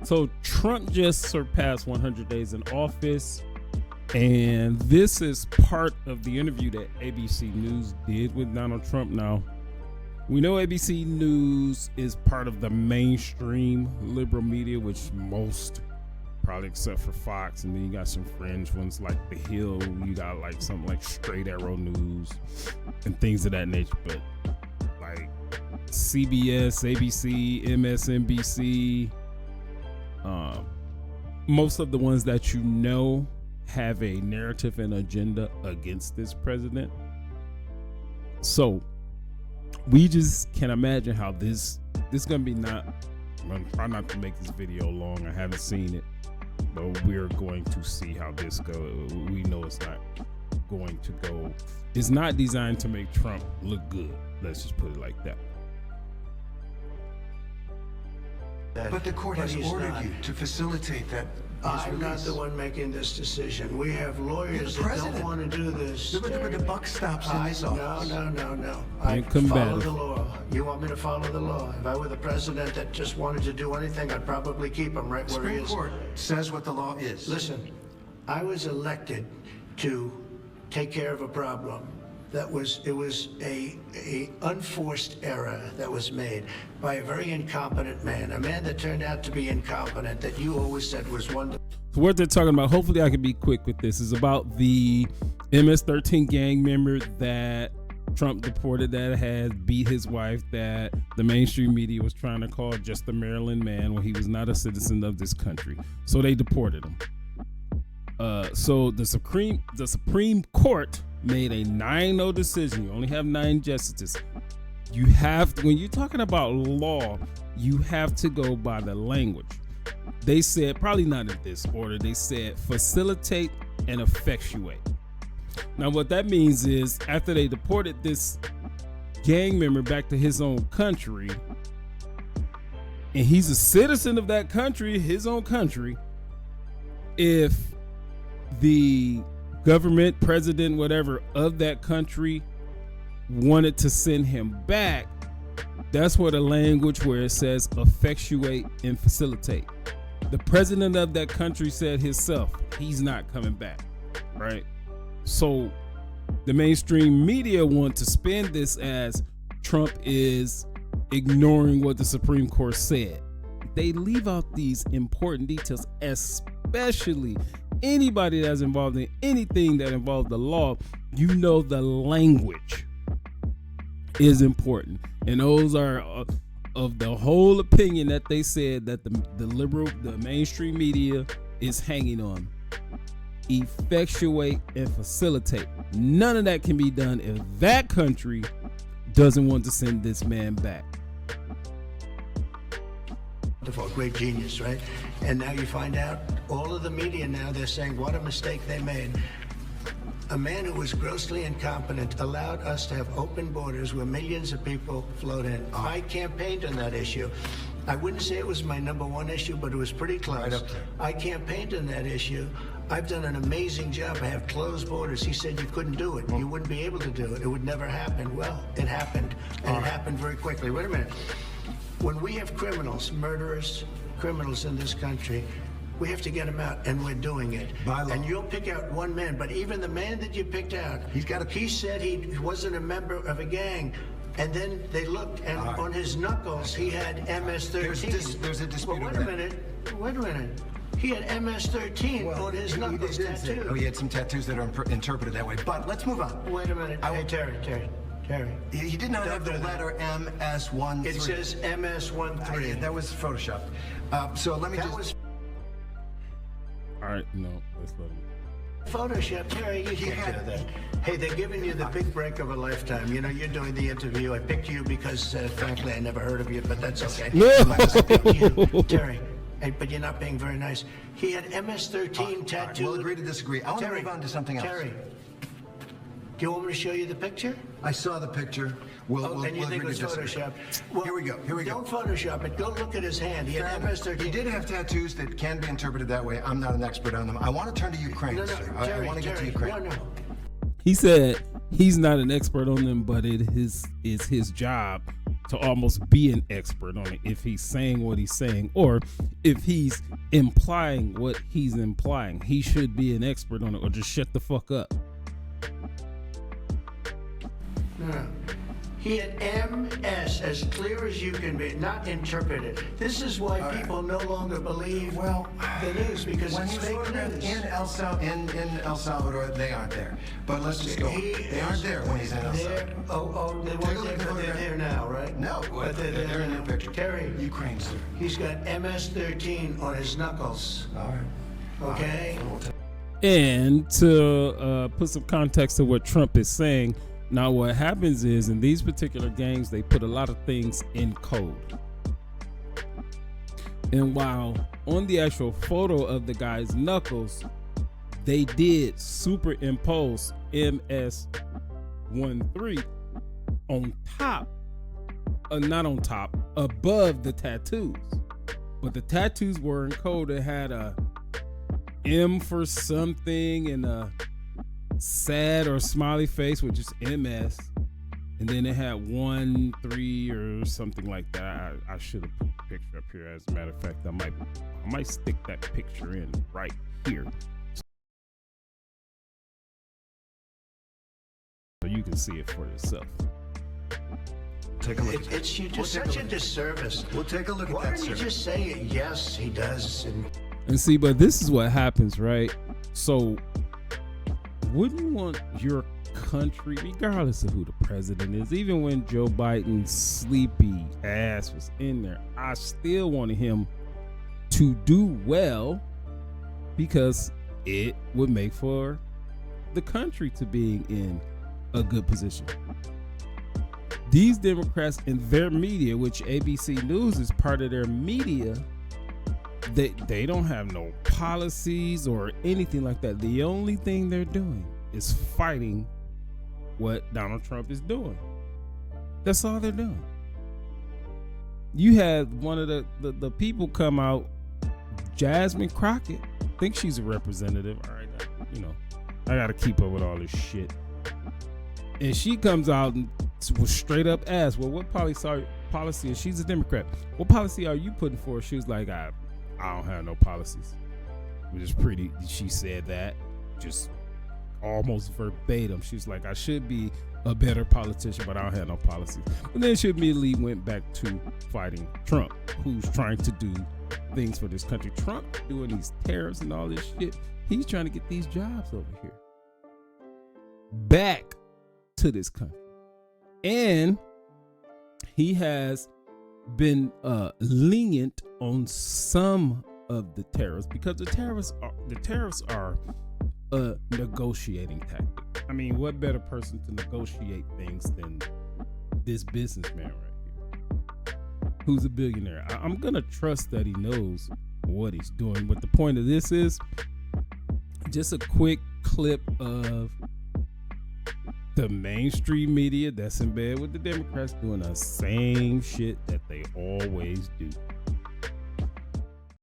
So Trump just surpassed 100 days in office, and this is part of the interview that ABC News did with Donald Trump. Now, we know ABC News is part of the mainstream liberal media, which most, probably except for Fox, and then you got some fringe ones like The Hill, you got like something like Straight Arrow News and things of that nature, but like CBS, ABC, MSNBC, most of the ones that you know have a narrative and agenda against this president. So we just can imagine how this gonna be. Not, I'm gonna try not to make this video long. I haven't seen it, but we're going to see how this goes. We know it's not going to go. It's not designed to make Trump look good. Let's just put it like that. But the court has ordered you to facilitate that. I'm not the one making this decision. We have lawyers that don't want to do this. But the buck stops in this office. No. I follow the law. You want me to follow the law? If I were the president that just wanted to do anything, I'd probably keep him right where he is. Supreme Court says what the law is. Listen, I was elected to take care of a problem. It was a unforced error that was made by a very incompetent man, a man that turned out to be incompetent, that you always said was wonderful. So what they're talking about, hopefully I can be quick with this, is about the MS-13 gang member that Trump deported that had beat his wife, that the mainstream media was trying to call just a Maryland man when he was not a citizen of this country. So they deported him. So the Supreme Court made a 9-0 decision. You only have 9 justices. You have to, when you're talking about law, you have to go by the language. They said, probably not in this order, they said facilitate and effectuate. Now what that means is, after they deported this gang member back to his own country, and he's a citizen of that country, his own country, if the government, president, whatever of that country wanted to send him back, that's where the language where it says effectuate and facilitate. The president of that country said himself, he's not coming back, right? So the mainstream media want to spin this as Trump is ignoring what the Supreme Court said. They leave out these important details, especially anybody that's involved in anything that involves the law. You know, the language is important, and those are of the whole opinion that they said that the mainstream media is hanging on. Effectuate and facilitate. None of that can be done if that country doesn't want to send this man back. Wonderful, great genius, right? And now you find out, all of the media now, they're saying what a mistake they made. A man who was grossly incompetent allowed us to have open borders where millions of people flowed in. I campaigned on that issue. I wouldn't say it was my #1 issue, but it was pretty close. Right up there. I campaigned on that issue. I've done an amazing job. I have closed borders. He said you couldn't do it. You wouldn't be able to do it. It would never happen. Well, it happened, and it happened very quickly. Wait a minute. When we have criminals, murderers, criminals in this country, we have to get them out, and we're doing it. By law. And you'll pick out one man, but even the man that you picked out, he said he wasn't a member of a gang. And then they looked, and on his knuckles, he had MS-13. There's a dispute. Well, wait a minute. He had MS-13 on his knuckles tattooed. Oh, he had some tattoos that are interpreted that way. But let's move on. Wait a minute. Hey, Terry. He did not have the letter MS-13. It says MS-13. That was photoshopped. So let me just... All right, no, let's let him. Photoshop, Terry, you can't do that. Hey, they're giving you the big break of a lifetime. You know, you're doing the interview. I picked you because, frankly, I never heard of you, but that's okay. Terry, hey, but you're not being very nice. He had MS-13 tattooed. We'll agree to disagree. I want to move on to something else. Terry, do you want me to show you the picture? I saw the picture. We'll and you think it was Photoshop? Well, here we go. Don't Photoshop it. Go look at his hand. He had MS-13. He did have tattoos that can be interpreted that way. I'm not an expert on them. I want to turn to Ukraine, sir. I want to get to Ukraine. No. He said he's not an expert on them, but it is his job to almost be an expert on it if he's saying what he's saying, or if he's implying what he's implying. He should be an expert on it, or just shut the fuck up. No. He had MS as clear as you can be, not interpreted. This is why people no longer believe the news, because when it's he was fake photographed news. in El Salvador, they aren't there. But let's just go. They aren't there when he's in El Salvador. They Take a weren't look there, at the but they're photograph. there now, right? No, But they're they're there in now. your picture. Terry, Ukraine, sir. he's got MS-13 on his knuckles, All right. okay? And to put some context to what Trump is saying, now what happens is in these particular games, they put a lot of things in code. And while on the actual photo of the guy's knuckles, they did superimpose MS-13 on top, not on top, above the tattoos. But the tattoos were in code. It had a M for something and a sad or smiley face with just MS, and then it had 1, 3 or something like that. I should have put the picture up here. As a matter of fact, I might stick that picture in right here so you can see it for yourself. Take a look. It's you just We'll take such a a look. disservice. We'll take a look at Why that, don't you sir. just say it? Yes, he does. And see, but this is what happens, right? So wouldn't you want your country, regardless of who the president is, even when Joe Biden's sleepy ass was in there, I still wanted him to do well because it would make for the country to being in a good position. These Democrats in their media, which ABC News is part of their media, they don't have no policies or anything like that. The only thing they're doing is fighting what Donald Trump is doing. That's all they're doing. You had one of the people come out, Jasmine Crockett. I think she's a representative. All right, I gotta keep up with all this shit. And she comes out and was straight up asked, well, what policy, and she's a Democrat, what policy are you putting forward? She was like, I don't have no policies. Which is pretty, she said that just almost verbatim. She's like, I should be a better politician, but I don't have no policies. But then she immediately went back to fighting Trump, who's trying to do things for this country. Trump doing these tariffs and all this shit. He's trying to get these jobs over here back to this country. And he has been lenient on some of the tariffs because the tariffs are a negotiating tactic. I mean, what better person to negotiate things than this businessman right here, who's a billionaire? I'm gonna trust that he knows what he's doing. But the point of this is just a quick clip of the mainstream media that's in bed with the Democrats doing the same shit that they always do.